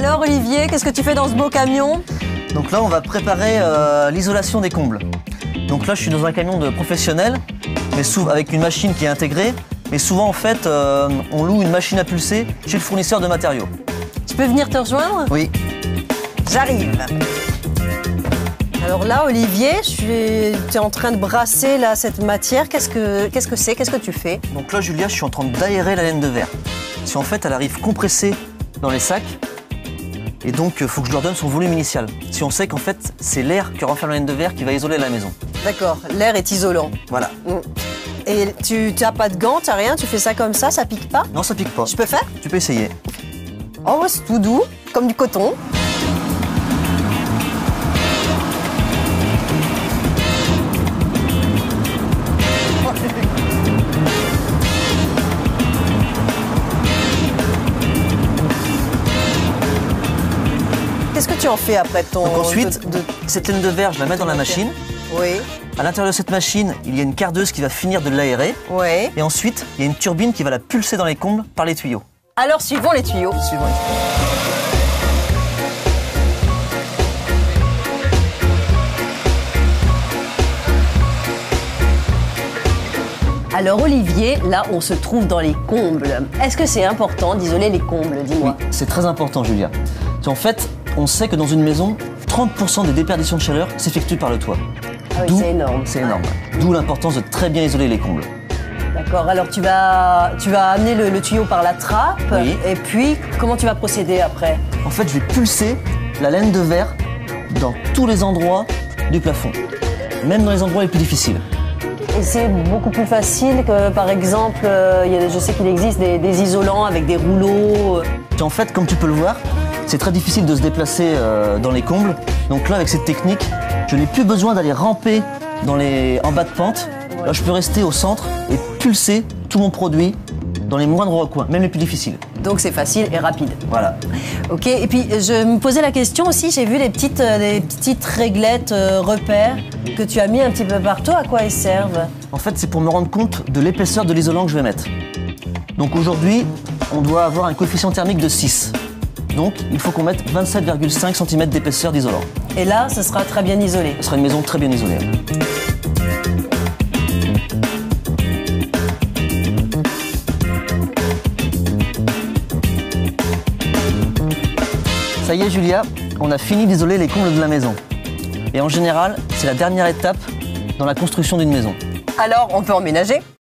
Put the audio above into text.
Alors Olivier, qu'est-ce que tu fais dans ce beau camion? Donc là, on va préparer l'isolation des combles. Donc là, je suis dans un camion de professionnel, mais avec une machine qui est intégrée. Mais souvent, en fait, on loue une machine à pulser chez le fournisseur de matériaux. Tu peux venir te rejoindre? Oui. J'arrive. Alors là, Olivier, tu es en train de brasser là, cette matière. Qu'est-ce que c'est? Qu'est-ce que tu fais? Donc là, Julia, je suis en train d'aérer la laine de verre. Si en fait, elle arrive compressée dans les sacs, et donc il faut que je leur donne son volume initial. Si on sait qu'en fait, c'est l'air qui renferme la laine de verre qui va isoler la maison. D'accord, l'air est isolant. Voilà. Et tu n'as pas de gants, tu n'as rien, tu fais ça comme ça pique pas? Non, ça pique pas. Je peux faire? Tu peux essayer. Oh, c'est tout doux, comme du coton. Qu'est-ce que tu en fais après ton... Donc ensuite, cette laine de verre, je la mets dans la machine. Oui. À l'intérieur de cette machine, il y a une cardeuse qui va finir de l'aérer. Oui. Et ensuite, il y a une turbine qui va la pulser dans les combles par les tuyaux. Alors, suivons les tuyaux. Suivons les tuyaux. Alors Olivier, là on se trouve dans les combles. Est-ce que c'est important d'isoler les combles, dis-moi? Oui, c'est très important, Julia. En fait, on sait que dans une maison, 30% des déperditions de chaleur s'effectuent par le toit. Ah oui, c'est énorme. C'est énorme. D'où l'importance de très bien isoler les combles. D'accord, alors tu vas amener le tuyau par la trappe, oui. Et puis comment tu vas procéder après? En fait, je vais pulser la laine de verre dans tous les endroits du plafond, même dans les endroits les plus difficiles. Et c'est beaucoup plus facile que, par exemple, je sais qu'il existe des isolants avec des rouleaux. En fait, comme tu peux le voir, c'est très difficile de se déplacer dans les combles. Donc là, avec cette technique, je n'ai plus besoin d'aller ramper en bas de pente. Là, je peux rester au centre et pulser tout mon produit dans les moindres recoins, même les plus difficiles. Donc c'est facile et rapide. Voilà. Ok, et puis je me posais la question aussi, j'ai vu des petites réglettes repères que tu as mis un petit peu partout. À quoi elles servent? En fait, c'est pour me rendre compte de l'épaisseur de l'isolant que je vais mettre. Donc aujourd'hui, on doit avoir un coefficient thermique de 6. Donc il faut qu'on mette 27,5 cm d'épaisseur d'isolant. Et là, ce sera très bien isolé. Ce sera une maison très bien isolée. Ça y est, Julia, on a fini d'isoler les combles de la maison. Et en général, c'est la dernière étape dans la construction d'une maison. Alors, on peut emménager?